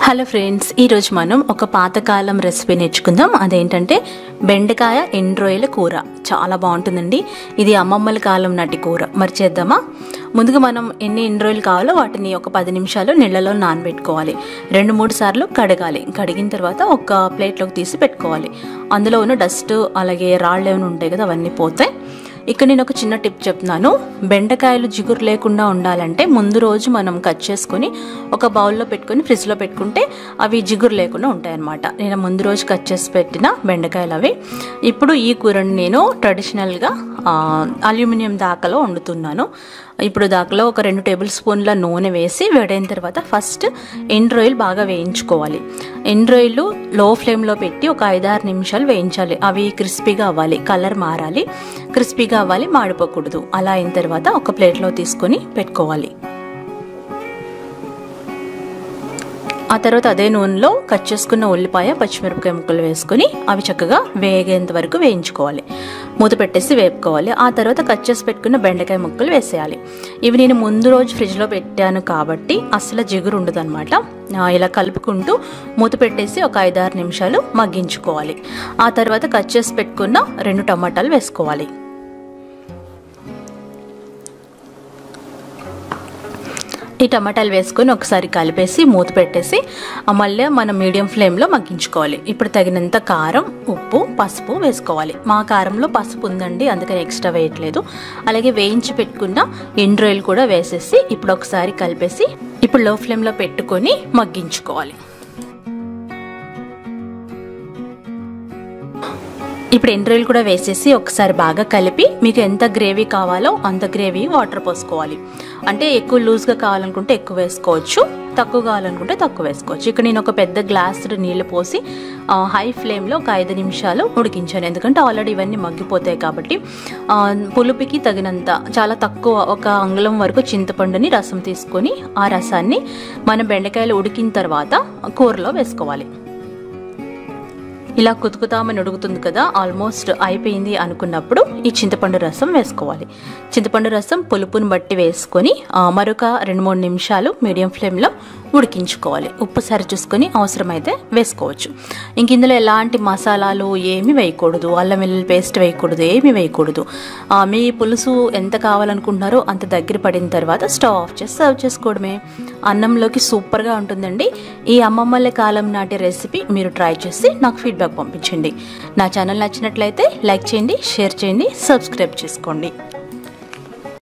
Hello friends, ఈరోజు మనం ఒక పాతకాలం రెసిపీ నేర్చుకుందాం. అదేంటంటే బెండకాయ ఎండ్రోయిల కూర. చాలా బాగుంటుందండి. ఇది అమ్మమ్మల కాలం నాటి కూర. మరి చేద్దామా? ముందుగా మనం ఎన్ని ఎండ్రోయిలు కావాలో వాటిని ఒక 10 నిమిషాలు నీళ్ళలో నానబెట్టుకోవాలి. 2-3 సార్లు కడగాలి. కడిగిన తర్వాత ఒక ప్లేట్లోకి తీసి పెట్టుకోవాలి. అందులో ఉన్న డస్ట్ అలాగే రాళ్ళు ఏమైనా ఉంటాయి కదా, అవన్నీ పోతాయి. ఇక్కడ నేను ఒక చిన్న టిప్ చెప్తున్నాను. బెండకాయలు జిగురు లేకుండా ఉండాలంటే ముందు రోజు మనం కట్ చేసుకొని ఒక బౌల్లో పెట్టుకొని ఫ్రిడ్జ్లో పెట్టుకుంటే అవి జిగురు లేకుండా ఉంటాయి అన్నమాట. నేను ముందు రోజు కట్ చేసి పెట్టిన బెండకాయలు అవి. ఇప్పుడు ఈ కూరని నేను ట్రెడిషనల్గా అల్యూమినియం దాకలో వండుతున్నాను. ఇప్పుడు దాకలో ఒక 2 టేబుల్ స్పూన్ల నూనె వేసి వేడైన తర్వాత ఫస్ట్ ఎండ్రోయిల్ బాగా వేయించుకోవాలి. ఎండ్రోయిల్ లో ఫ్లేమ్లో పెట్టి ఒక 5-6 నిమిషాలు వేయించాలి. అవి క్రిస్పీగా అవ్వాలి, కలర్ మారాలి, క్రిస్పీగా అవ్వాలి, మాడిపోకూడదు. అలా అయిన తర్వాత ఒక ప్లేట్లో తీసుకొని పెట్టుకోవాలి. ఆ తర్వాత అదే నూనెలో కట్ చేసుకున్న ఉల్లిపాయ, పచ్చిమిరపకాయ ముక్కలు వేసుకొని అవి చక్కగా వేగేంత వరకు వేయించుకోవాలి. మూత పెట్టేసి వేపుకోవాలి. ఆ తర్వాత కట్ చేసి పెట్టుకున్న బెండకాయ ముక్కలు వేసేయాలి. ఇవి నేను ముందు రోజు ఫ్రిడ్జ్లో పెట్టాను కాబట్టి అసలు జిగురు ఉండదు అనమాట. ఇలా కలుపుకుంటూ మూత పెట్టేసి ఒక 5-6 నిమిషాలు మగ్గించుకోవాలి. ఆ తర్వాత కట్ చేసి పెట్టుకున్న 2 టమాటాలు వేసుకోవాలి. ఈ టమాటాలు వేసుకొని ఒకసారి కలిపేసి మూత పెట్టేసి మళ్ళీ మనం మీడియం ఫ్లేమ్లో మగ్గించుకోవాలి. ఇప్పుడు తగినంత కారం, ఉప్పు, పసుపు వేసుకోవాలి. మా కారంలో పసుపు ఉందండి, అందుకని ఎక్స్ట్రా వేయట్లేదు. అలాగే వేయించి పెట్టుకున్న ఎండ్రోయిల్ కూడా వేసేసి ఇప్పుడు ఒకసారి కలిపేసి ఇప్పుడు లో ఫ్లేమ్లో పెట్టుకొని మగ్గించుకోవాలి. ఇప్పుడు ఎండ్రోయిల్ కూడా వేసేసి ఒకసారి బాగా కలిపి మీకు ఎంత గ్రేవీ కావాలో అంత గ్రేవీ వాటర్ పోసుకోవాలి. అంటే ఎక్కువ లూజ్గా కావాలనుకుంటే ఎక్కువ వేసుకోవచ్చు, తక్కువ కావాలనుకుంటే తక్కువ వేసుకోవచ్చు. ఇక్కడ నేను ఒక పెద్ద గ్లాసు నీళ్ళు పోసి హై ఫ్లేమ్లో ఒక 5 నిమిషాలు ఉడికించాను. ఎందుకంటే ఆల్రెడీ ఇవన్నీ మగ్గిపోతాయి కాబట్టి. పులుపుకి తగినంత చాలా తక్కువ, ఒక అంగుళం వరకు చింతపండుని రసం తీసుకొని ఆ రసాన్ని మన బెండకాయలు ఉడికిన తర్వాత కూరలో వేసుకోవాలి. ఇలా కుతుకుతామని ఉడుకుతుంది కదా, ఆల్మోస్ట్ అయిపోయింది అనుకున్నప్పుడు ఈ చింతపండు రసం వేసుకోవాలి. చింతపండు రసం పులుపుని బట్టి వేసుకొని మరొక 2-3 నిమిషాలు మీడియం ఫ్లేమ్లో ఉడికించుకోవాలి. ఉప్పు సరి చూసుకొని అవసరమైతే వేసుకోవచ్చు. ఇంక ఇందులో ఎలాంటి మసాలాలు ఏమి వేయకూడదు, అల్లం వెల్లుల్లి పేస్ట్ వేయకూడదు, ఏమి వేయకూడదు. మీ పులుసు ఎంత కావాలనుకుంటున్నారో అంత దగ్గర పడిన తర్వాత స్టవ్ ఆఫ్ చేసి సర్వ్ చేసుకోవడమే. అన్నంలోకి సూపర్గా ఉంటుందండి. ఈ అమ్మమ్మల కాలం నాటి రెసిపీ మీరు ట్రై చేసి నాకు ఫీడ్బ్యాక్ పంపించండి. నా ఛానల్ నచ్చినట్లయితే లైక్ చేయండి, షేర్ చేయండి, సబ్స్క్రైబ్ చేసుకోండి.